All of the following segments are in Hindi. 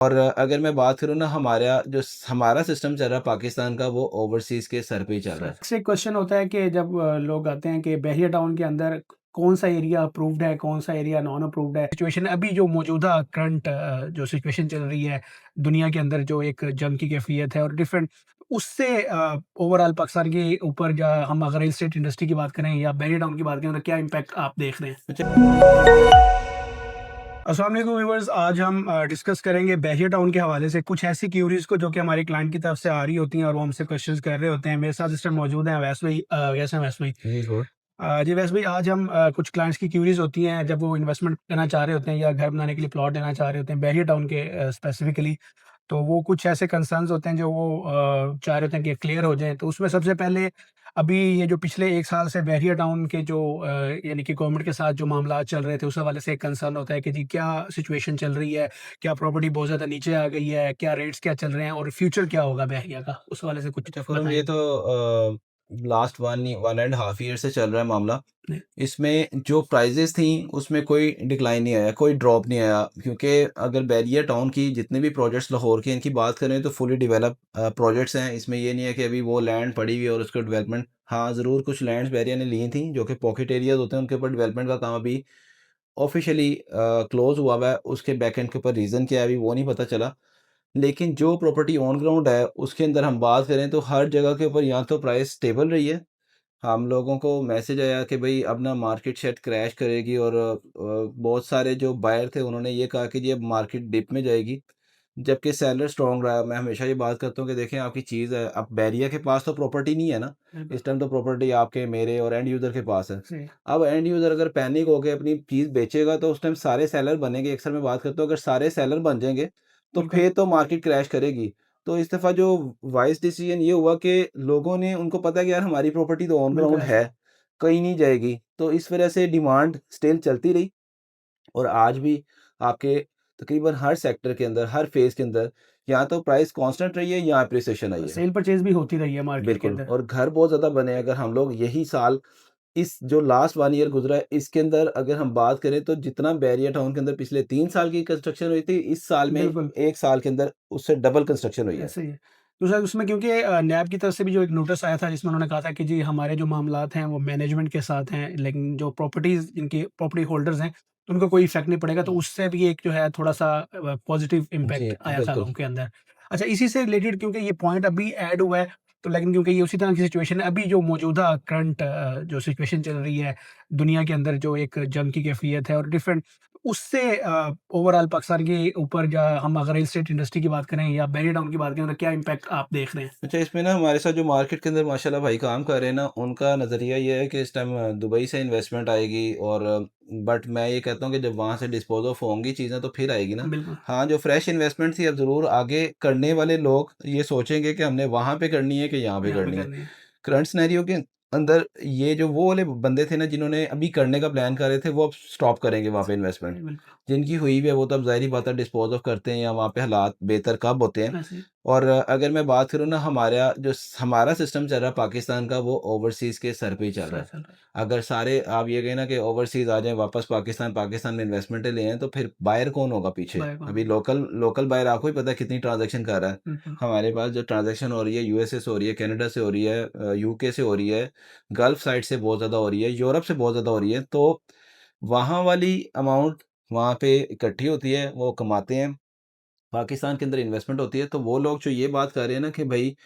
और अगर मैं बात करूँ ना हमारा सिस्टम चल रहा है पाकिस्तान का, वो ओवरसीज़ के सर पे ही चल रहा है। से क्वेश्चन होता है कि जब लोग आते हैं कि बहरिया टाउन के अंदर कौन सा एरिया अप्रूव्ड है, कौन सा एरिया नॉन अप्रूव्ड है। सिचुएशन अभी जो मौजूदा करंट जो सिचुएशन चल रही है दुनिया के अंदर, जो एक जंग की कैफियत है और डिफरेंट उससे ओवरऑल पाकिस्तान के ऊपर, या हम अगर रियल एस्टेट इंडस्ट्री की बात करें या बहरिया टाउन की बात करें, तो क्या इम्पैक्ट आप देख रहे हैं? अस्सलाम वालेकुम व्यूअर्स, आज हम डिस्कस करेंगे बहरिया टाउन के हवाले से कुछ ऐसी क्यूरीज को जो कि हमारे क्लाइंट की तरफ से आ रही होती हैं और वो हमसे क्वेश्चंस कर रहे होते हैं। मेरे साथ इस टाइम मौजूद हैं अवैस भाई। कैसे हैं अवैस भाई? जी, गुड। जी अवैस भाई, आज हम कुछ क्लाइंट्स की क्यूरीज होती हैं जब वो इन्वेस्टमेंट करना चाह रहे होते हैं या घर बनाने के लिए प्लॉट लेना चाह रहे होते हैं बहरिया टाउन के स्पेसिफिकली। तो वो कुछ ऐसे कंसर्न्स होते हैं जो वो चाह रहे होते हैं कि क्लियर हो जाएँ। तो उसमें सबसे पहले अभी ये जो पिछले 1 साल से बहरिया टाउन के जो यानी कि गवर्नमेंट के साथ जो मामलात चल रहे थे, उस हवाले से एक कंसर्न होता है कि जी क्या सिचुएशन चल रही है? क्या प्रॉपर्टी बहुत ज़्यादा नीचे आ गई है? क्या रेट्स क्या चल रहे हैं और फ्यूचर क्या होगा बहरिया का? उस हवाले से कुछ अच्छा फ़िल्म, ये बताएँ। तो लास्ट 1 एंड हाफ ईयर से चल रहा है मामला। जी, इसमें जो प्राइजेज़ थी उसमें कोई डिक्लाइन नहीं आया, कोई ड्रॉप नहीं आया, क्योंकि अगर बैरियर टाउन की जितने भी प्रोजेक्ट्स लाहौर के इनकी बात करें तो फुली डेवलप प्रोजेक्ट्स हैं। इसमें ये नहीं है कि अभी वो लैंड पड़ी हुई है और उसका डेवलपमेंट, हाँ, ज़रूर कुछ लैंड्स बैरियर ने ली थी जो कि पॉकेट एरियाज़ होते हैं, उनके ऊपर डेवलपमेंट का काम अभी ऑफ़िशियली क्लोज़ हुआ हुआ है। उसके बैक एंड के ऊपर रीज़न क्या है अभी वो नहीं पता चला। लेकिन जो प्रॉपर्टी ऑन ग्राउंड है उसके अंदर हम बात करें तो हर जगह के ऊपर या तो प्राइस स्टेबल रही है। हम लोगों को मैसेज आया कि भई अब ना मार्केट शायद क्रैश करेगी, और बहुत सारे जो बायर थे उन्होंने ये कहा कि जी अब मार्केट डिप में जाएगी। जबकि सेलर स्ट्रॉन्ग रहा। मैं हमेशा ये बात करता हूँ कि देखें, आपकी चीज़ है, अब बैरिया के पास तो प्रॉपर्टी नहीं है ना। बिल्कुल। इस टाइम तो प्रॉपर्टी आपके, मेरे और एंड यूज़र के पास है। जी, अब एंड यूज़र अगर पैनिक होके अपनी चीज़ बेचेगा तो उस टाइम सारे सेलर बनेंगे। अक्सर मैं बात करता हूँ, अगर सारे सेलर बन जाएँगे तो बिल्कुल, फिर तो मार्केट क्रैश करेगी। तो इस दफ़ा जो वाइज़ डिसीज़न ये हुआ कि लोगों ने, उनको पता है कि यार हमारी प्रॉपर्टी तो ऑन बिल्कुल ग्राउंड ऐसा है, है। कहीं नहीं जाएगी। तो इस वज़ह से डिमांड स्टिल चलती रही, और आज भी आपके तकरीबन हर सेक्टर के अंदर, हर फ़ेज़ के अंदर या तो प्राइस कांस्टेंट रही है या एप्रिसिएशन आई है। सेल परचेज़ भी होती रही है मार्केट के बिल्कुल, अंदर। और घर बहुत ज़्यादा बने हैं। अगर हम लोग यही साल, इस जो लास्ट 1 ईयर गुज़रा है, इसके अंदर अगर हम बात करें तो जितना बैरिया टाउन के अंदर पिछले 3 साल की कंस्ट्रक्शन हुई थी, इस साल में बिल्कुल। 1 साल के अंदर उससे डबल कंस्ट्रक्शन हुई है। ऐसे ही है। तो शायद उसमें क्योंकि नैब की तरफ से भी जो एक नोटिस आया था जिसमें उन्होंने कहा था कि जी हमारे जो मामलात हैं वो मैनेजमेंट के साथ हैं, लेकिन जो प्रॉपर्टीज़ जिनकी प्रॉपर्टी होल्डर्स हैं, उनको कोई इफ़ेक्ट नहीं पड़ेगा। तो उससे भी एक जो है थोड़ा-सा पॉज़िटिव जी, इम्पैक्ट आया था बिल्कुल। उनके अंदर। अच्छा, इसी से रिलेटेड क्योंकि ये पॉइंट अभी ऐड हुआ है, तो लेकिन क्योंकि ये उसी तरह की सिचुएशन है, अभी जो मौजूदा करंट जो सिचुएशन चल रही है दुनिया के अंदर, जो एक जंग की कैफियत है और डिफरेंट उससे ओवरऑल पाकिस्तान के ऊपर, या हम अगर रियल एस्टेट इंडस्ट्री की बात करें या बहरिया टाउन की बात करें, तो क्या इम्पैक्ट आप देख रहे हैं? अच्छा, इसमें ना हमारे साथ जो मार्केट के अंदर माशाल्लाह भाई काम कर रहे हैं ना, उनका नज़रिया ये है कि इस टाइम दुबई से इन्वेस्टमेंट आएगी, और बट मैं ये कहता हूँ कि जब वहाँ से डिस्पोज़ ऑफ होंगी चीज़ें तो फिर आएगी ना। बिल्कुल, हाँ, जो फ्रेश इन्वेस्टमेंट थी अब ज़रूर आगे करने वाले लोग ये सोचेंगे कि हमने वहाँ पे करनी है कि यहाँ पे यहाँ पे करनी है। करनी है। करंट सिनेरियो के अंदर ये जो वो वाले बंदे थे ना जिन्होंने अभी करने का प्लान कर रहे थे, वो अब स्टॉप करेंगे वहाँ पे इन्वेस्टमेंट। बिल्कुल, जिनकी हुई हुई है वो तो अब ज़ाहिर-सी बात है डिस्पोज़ ऑफ करते हैं, या वहाँ पे हालात बेहतर कब होते हैं। ऐसे ही। और अगर मैं बात करूँ ना, हमारा सिस्टम चल रहा है पाकिस्तान का, वो ओवरसीज़ के सर पे ही चल रहा सही है। चल रहा है। अगर सारे आप ये कहें ना कि ओवरसीज़ आ जाएँ वापस पाकिस्तान, पाकिस्तान में इन्वेस्टमेंट ले आएँ, तो फिर बायर कौन होगा पीछे? बाय कौन अभी होगा? लोकल लोकल बायर आपको ही पता है कितनी ट्रांज़ैक्शन कर रहा है। बिल्कुल, हमारे पास जो ट्रांज़ैक्शन हो रही है यूएसए से हो रही है, कनाडा से हो रही है, यूके से हो रही है, गल्फ़ साइड से बहुत ज़्यादा हो रही है, यूरोप से बहुत ज़्यादा हो रही है। तो वहाँ वाली अमाउंट वहाँ पे इकट्ठी होती है, वो कमाते हैं। पाकिस्तान के अंदर इन्वेस्टमेंट होती है, तो वो लोग जो ये बात कर रहे हैं ना कि भई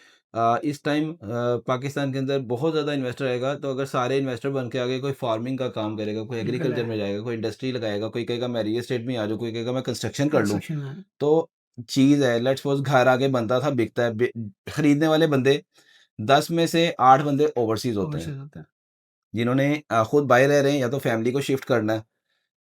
इस टाइम पाकिस्तान के अंदर बहुत ज़्यादा इन्वेस्टर आएगा, तो अगर सारे इन्वेस्टर बन के आ गए, कोई फार्मिंग का काम करेगा, कोई बिल्कुल एग्रीकल्चर है। में जाएगा, कोई इंडस्ट्री लगाएगा, कोई कहेगा मैं रियल एस्टेट में आ जाऊँ, कोई कहेगा मैं कंस्ट्रक्शन कर लूँ। कंस्ट्रक्शन में तो चीज़ है, लेट्स सपोज़ घर आगे बनता था, बिकता है, खरीदने वाले बंदे 10 में से 8 बंदे ओवरसीज़ होते हैं, ओवरसीज़ होता है। जिन्होंने खुद बाहर रह रहे हैं, या तो फैमिली को शिफ्ट करना है,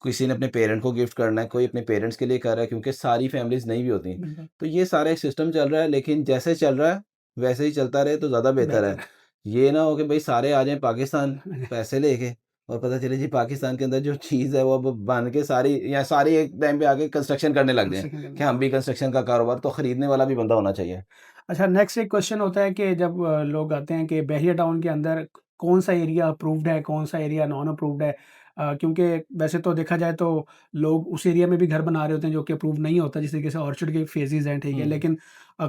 किसी ने अपने पेरेंट को गिफ्ट करना है, कोई अपने पेरेंट्स के लिए कर रहा है, क्योंकि सारी फैमिलीज़ नहीं भी होती। बिल्कुल, तो ये सारा एक सिस्टम चल रहा है, लेकिन जैसे चल रहा है, वैसे ही चलता रहे तो ज़्यादा बेहतर है। बेहतर ये ना हो कि भई सारे आ जाएँ पाकिस्तान है। पैसे लेके, और पता चले जी पाकिस्तान के अंदर जो चीज़ है वो अब बन के सारी, या सारी एक टाइम पे आके कंस्ट्रक्शन करने लग जाएँ, कंस्ट्रक्शन कि करने। हम भी कंस्ट्रक्शन का कारोबार, तो खरीदने वाला भी बंदा होना चाहिए। अच्छा, नेक्स्ट एक क्वेश्चन होता है कि जब लोग आते हैं कि बहरिया टाउन के अंदर कौन सा एरिया अप्रूव्ड है, कौन सा एरिया नॉन अप्रूव्ड है। क्योंकि वैसे तो देखा जाए तो लोग उस एरिया में भी घर बना रहे होते हैं जो कि अप्रूव नहीं होता, जिस तरीके से ऑर्चिड के फेजेज़ हैं, ठीक है? हुँ। लेकिन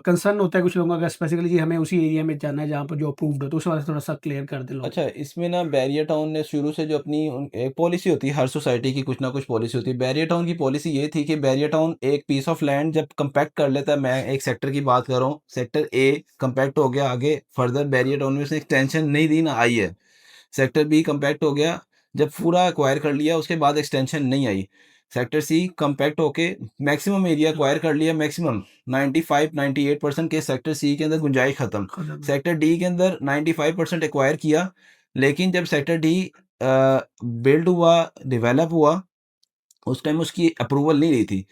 कंसर्न होता है कुछ लोगों का स्पेसिफिकली जी हमें उसी एरिया में जाना है जहाँ पर जो अप्रूव्ड हो, तो उस वाले से थोड़ा-सा क्लियर कर दें लोग। अच्छा, इसमें ना बैरियर टाउन ने शुरू से जो अपनी एक पॉलिसी होती है, हर सोसाइटी की कुछ ना कुछ पॉलिसी होती है। बैरियर टाउन की पॉलिसी ये थी कि बैरियर टाउन एक पीस ऑफ लैंड जब कॉम्पैक्ट कर लेता है, मैं एक सेक्टर की बात कर रहा हूँ, सेक्टर ए कॉम्पैक्ट हो गया, आगे फर्दर बैरियर टाउन में उसने एक्सटेंशन नहीं दी, ना आई है। सेक्टर बी कॉम्पैक्ट हो गया, जब पूरा एक्वायर कर लिया उसके बाद एक्सटेंशन नहीं आई। सेक्टर सी कॉम्पैक्ट होके मैक्सिमम एरिया एक्वायर कर लिया, मैक्सिमम 95-98% के सेक्टर सी के अंदर गुंजाइश खत्म। खत्म। सेक्टर डी के अंदर 95% एक्वायर किया, लेकिन जब सेक्टर डी बिल्ड हुआ, डेवलप हुआ, उस टाइम उसकी अप्रूवल नहीं रही थी।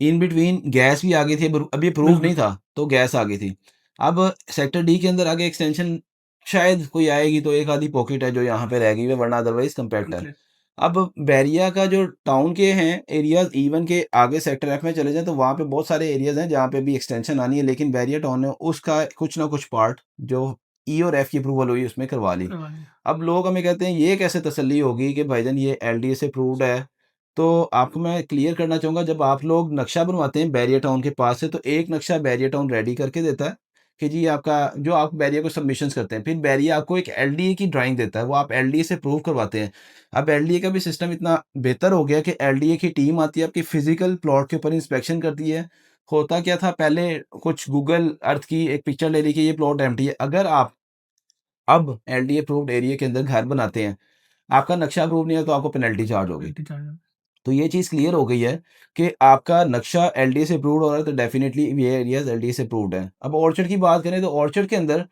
इन बिटवीन गैस भी आ गई थी, अभी अप्रूव बिल्कुल, नहीं था, तो गैस आ गई थी। अब सेक्टर डी के अंदर आगे एक्सटेंशन शायद कोई आएगी तो एक आधी पॉकेट है जो यहाँ पे रह गई है, वरना अदरवाइज़ कॉम्पैक्ट है। ओके, अब बैरिया का जो टाउन के हैं एरियाज़, इवन के आगे सेक्टर एफ में चले जाएँ तो वहाँ पे बहुत सारे एरियाज़ हैं जहाँ पे भी एक्सटेंशन आनी है, लेकिन बैरिया टाउन ने उसका कुछ ना कुछ पार्ट जो ई और एफ की अप्रूवल हुई उसमें करवा ली। करवा लिया। अब लोग हमें कहते हैं ये कैसे तसल्ली होगी कि भाईजान ये एलडीए से अप्रूव्ड है। तो आपको मैं क्लियर करना चाहूँगा, जब आप लोग नक्शा बनवाते हैं बैरिया टाउन के पास से, तो एक नक्शा बैरिया टाउन रेडी करके देता है कि जी आपका, जो आप बैरिया को सबमिशंस करते हैं, फिर बैरिया आपको एक एलडीए की ड्राइंग देता है, वो आप एलडीए से प्रूव करवाते हैं। अब एलडीए का भी सिस्टम इतना बेहतर हो गया कि एलडीए की टीम आती है, आपकी फिजिकल प्लॉट के ऊपर इंस्पेक्शन करती है। होता क्या था पहले, कुछ गूगल अर्थ की एक पिक्चर ले ली कि ये प्लॉट एम्प्टी है। अगर आप अब एलडीए अप्रूव्ड एरिया के अंदर घर बनाते हैं, आपका नक्शा अप्रूव नहीं है तो आपको पेनल्टी चार्ज होगी। Penalty charge. तो ये चीज़ क्लियर हो गई है कि आपका नक्शा एलडीए से अप्रूव्ड हो रहा है तो डेफिनिटली ये एरियाज़ एलडीए से अप्रूव्ड है। अब ऑर्चर्ड की बात करें तो ऑर्चर्ड के अंदर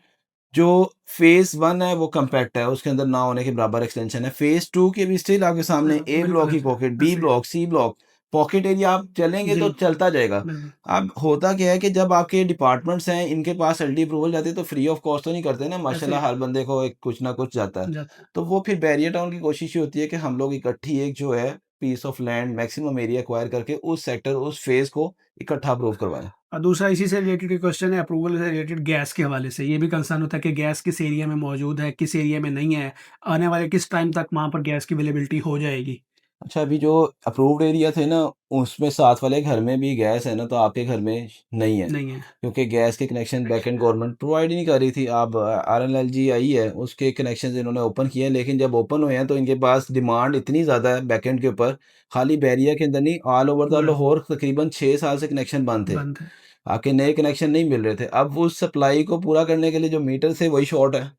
जो फ़ेज़ 1 है वो कॉम्पैक्ट है, उसके अंदर ना होने के बराबर एक्सटेंशन है। फ़ेज़ 2 के भी स्टिल आपके सामने हाँ, ए ब्लॉक बिल्कुल ही ऐसे पॉकेट, बी ऐसे ही है। Block, C block, pocket area आप चलेंगे जी, तो चलता जाएगा। बिल्कुल, अब होता क्या है कि जब आपके डिपार्टमेंट्स हैं, इनके पास एलडी अप्रूवल जाती है तो फ्री ऑफ कॉस्ट तो नहीं करते ना, ऐसे ही माशाल्लाह है, हर बंदे को एक कुछ ना कुछ जाता है। जाता है। तो वो फिर बैरियर टाउन की कोशिश ये होती है कि हम लोग इकट्ठी एक जो है piece of land maximum area acquire करके उस सेक्टर, उस फ़ेज़ को इकट्ठा अप्रूव करवाएँ। दूसरा इसी से रिलेटेड एक क्वेश्चन है अप्रूवल से रिलेटेड गैस के हवाले से। ये भी कंसर्न होता है कि गैस किस एरिया में मौजूद है, किस एरिया में नहीं है, आने वाले किस टाइम तक वहाँ पर गैस की अवेलेबिलिटी हो जाएगी? अच्छा, अभी जो अप्रूव्ड एरिया थे ना, उसमें साथ वाले घर में भी गैस है ना, तो आपके घर में नहीं है। नहीं है। क्योंकि गैस के कनेक्शन बैकएंड गवर्नमेंट प्रोवाइड ही नहीं कर रही थी। अब आरएनएलजी आई है, उसके कनेक्शंस इन्होंने ओपन किए हैं, लेकिन जब ओपन हुए हैं तो इनके पास डिमांड इतनी ज़्यादा है बैकएंड के ऊपर, खाली बैरिया के अंदर नहीं, all over the world Lahore तकरीबन 6 साल से कनेक्शन बंद थे। बंद है। आपके नए कनेक्शन नहीं मिल रहे थे। अब उस सप्लाई को पूरा करने के लिए जो मीटर थे वही शॉर्ट है।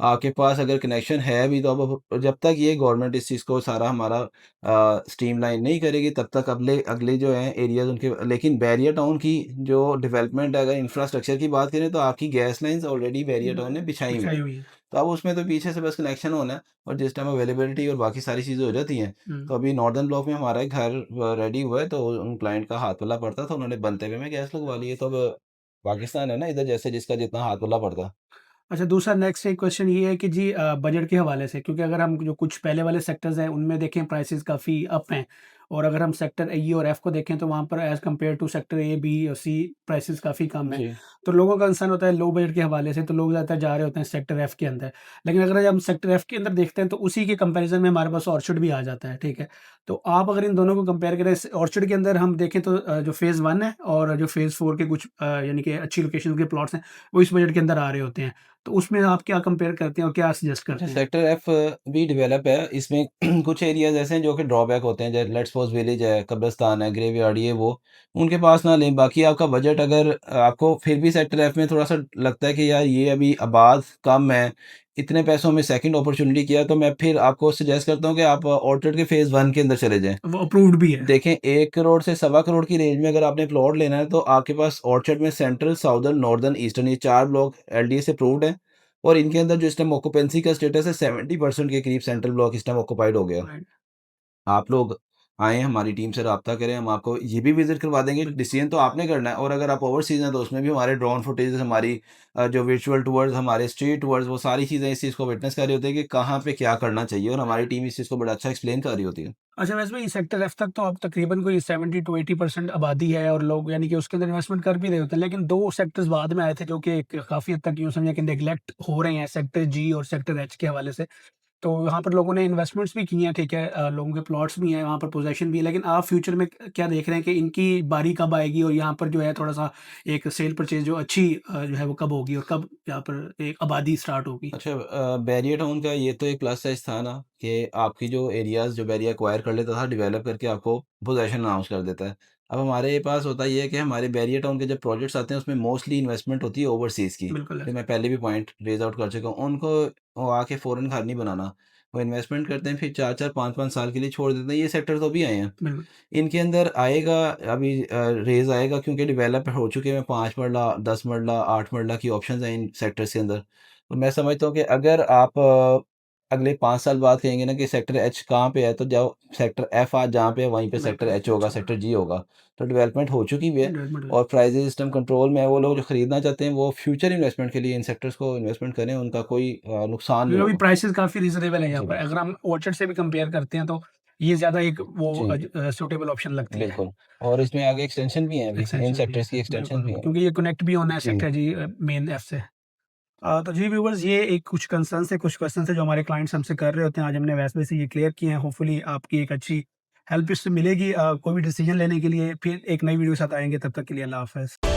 आपके पास अगर कनेक्शन है भी तो अब जब तक ये गवर्नमेंट इस चीज़ को सारा हमारा स्ट्रीमलाइन नहीं करेगी तब तक अगले अगले जो हैं एरियाज़ उनके, लेकिन बैरियर टाउन की जो डेवलपमेंट है, अगर इंफ्रास्ट्रक्चर की बात करें तो आपकी gas lines already barrier town ने बिछाई हुई बिछाई हैं। हुई है। तो अब उसमें तो पीछे से बस कनेक्शन होना है, और जिस टाइम अवेलेबिलिटी और बाकी सारी चीज़ें हो जाती हैं, हुँ। तो अभी नॉर्दर्न ब्लॉक में हमारा एक घर रेडी हुआ है, तो उन क्लाइंट का हाथ पल्ला पड़ता था, उन्होंने बनते हुए में गैस लगवा ली है। तो अब पाकिस्तान है ना इधर, जैसे जिसका जितना हाथ पल्ला पड़ता। अच्छा, दूसरा नेक्स्ट एक क्वेश्चन ये है कि जी बजट के हवाले से, क्योंकि अगर हम जो कुछ पहले वाले सेक्टर्स हैं उनमें देखें प्राइसेस काफ़ी अप हैं, और अगर हम सेक्टर ई और एफ को देखें तो वहाँ पर as compare to sector A, B और सी प्राइसेस काफ़ी कम हैं। जी। तो लोगों का कंसर्न होता है लो बजट के हवाले से, तो लोग ज़्यादातर जा रहे होते हैं सेक्टर एफ के अंदर। लेकिन अगर हम सेक्टर एफ के अंदर देखते हैं तो उसी के कंपैरिज़न में हमारे पास ऑर्चिड भी आ जाता है, ठीक है? तो आप अगर इन दोनों को कंपेयर करें, ऑर्चिड के अंदर हम देखें तो जो फेज़ 1 है और जो फेज़ 4 के कुछ यानी कि अच्छी लोकेशन के प्लॉट्स हैं, वो इस बजट के अंदर आ रहे होते हैं। तो उसमें आप क्या कंपेयर करते हैं और क्या सजेस्ट अच्छा, करते हैं? सेक्टर एफ भी डेवलप है। इसमें कुछ एरियाज़ ऐसे हैं जो कि ड्रॉबैक होते हैं, जैसे लेट्स सपोज़ विलेज है, कब्रिस्तान है, ग्रेवयार्ड, ये वो, उनके पास ना लें। बाकी आपका बजट अगर आपको फिर भी सेक्टर एफ में थोड़ा-सा लगता है कि यार ये अभी आबाद कम है, इतने पैसों में सेकंड अपॉर्च्युनिटी किया, तो मैं फिर आपको सजेस्ट करता हूँ कि आप ऑर्चर्ड के फेज़ 1 के अंदर चले जाएँ। वो अप्रूव्ड भी है। देखें 1 करोड़ से सवा करोड़ की रेंज में अगर आपने प्लॉट लेना है तो आपके पास ऑर्चर्ड में सेंट्रल, साउदर्न, नॉर्दर्न, ईस्टर्न, ये 4 ब्लॉक एलडीए से अप्रूव्ड हैं, और इनके अंदर जो इस टाइम ऑक्यूपेंसी का स्टेटस है 70% के करीब सेंट्रल ब्लॉक इस टाइम ऑक्यूपाइड हो गया। राइट, आप लोग आएँ, हमारी टीम से राब्ता करें, हम आपको ये भी विज़िट करवा देंगे। बिल्कुल। डिसीज़न तो आपने करना है, और अगर आप ओवरसीज़ हैं तो उसमें भी हमारे ड्रोन फुटेज, हमारी जो वर्चुअल टूर्स, हमारे स्ट्रीट टूर्स, वो सारी चीज़ें इस चीज़ को विटनेस कर रही होती है कि कहाँ पे क्या करना चाहिए, और हमारी टीम इस चीज़ को बड़ा अच्छा एक्सप्लेन कर रही होती है। अच्छा, वैसे भी सेक्टर एफ तक तो अब तकरीबन कोई 70 टू 80% आबादी है और लोग यानी कि उसके अंदर इन्वेस्टमेंट कर भी रहे होते हैं। लेकिन 2 सेक्टर्स बाद में आए थे जो कि काफ़ी हद तक यूँ समझें कि नेग्लेक्ट हो रहे हैं, सेक्टर जी और सेक्टर एच के हवाले से। तो यहाँ पर लोगों ने इन्वेस्टमेंट्स भी की हैं, ठीक है, लोगों के प्लॉट्स भी हैं, वहाँ पर पोज़ेशन भी है, लेकिन आप फ्यूचर में क्या देख रहे हैं कि इनकी बारी कब आएगी और यहाँ पर जो है थोड़ा-सा एक सेल परचेज़ जो अच्छी जो है वो कब होगी और कब यहाँ पर एक आबादी स्टार्ट होगी? अच्छा, बैरियर टाउन का ये तो एक प्लस साइज़ था ना कि आपकी जो एरियाज़ जो बैरियर एक्वायर कर लेता था, डेवलप करके आपको पोज़ेशन अनाउंस कर देता है। अब हमारे पास होता ये है कि हमारे बैरियर टाउन के जब प्रोजेक्ट्स आते हैं, उसमें मोस्टली इन्वेस्टमेंट होती है ओवरसीज़ की। बिल्कुल है, जो मैं पहले भी पॉइंट रेज़ आउट कर चुका हूँ। उनको वो आके फ़ौरन घर नहीं बनाना। वो इन्वेस्टमेंट करते हैं, फिर 4-4, 5-5 साल के लिए छोड़ देते हैं। ये सेक्टर तो अभी आए हैं। बिल्कुल, इनके अंदर आएगा अभी रेज़ आएगा, क्योंकि डेवलप हो चुके हैं 5 मरला, 10 मरला, 8 मरला की ऑप्शंस हैं इन सेक्टर्स के अंदर। तो मैं समझता हूँ कि अगर आप अगले 5 साल बाद कहेंगे ना कि सेक्टर एच कहाँ पे है, तो जाओ सेक्टर एफ आज जहाँ पे है वहीं पे सेक्टर बिल्कुल, एच होगा, अच्छा, सेक्टर जी होगा। तो डेवलपमेंट हो चुकी भी है डेवलपमेंट है। और प्राइसेज़ इस टाइम कंट्रोल में है। वो लोग जो खरीदना चाहते हैं, वो फ्यूचर इन्वेस्टमेंट के लिए इन सेक्टर्स को इन्वेस्टमेंट करें, उनका कोई नुकसान नहीं क्योंकि अभी होगा। प्राइसेज़ काफ़ी रीज़नेबल है यहाँ जी, पर। अगर हम ऑर्चर्ड से भी कंपेयर करते हैं तो ये ज़्यादा एक वो जी, सूटेबल ऑप्शन लगती है। बिल्कुल। और इसमें आगे एक्सटेंशन भी है अभी, इन एक्सटेंशन भी है, सेक्टर्स की एक्सटेंशन बिल्कुल, भी है। क्योंकि ये कनेक्ट भी होना है जी। सेक्टर जी मेन ऐप से। तो जी व्यूअर्स, ये एक कुछ कंसर्न्स है, कुछ क्वेश्चन्स है जो हमारे क्लाइंट्स हमसे कर रहे होते हैं। आज हमने वैसे से ये क्लियर किए हैं। होपफुली आपकी एक अच्छी हेल्प इससे मिलेगी कोई भी डिसीजन लेने के लिए। फिर एक नई वीडियो के साथ आएँगे, तब तक के लिए अल्लाह हाफ़िज़।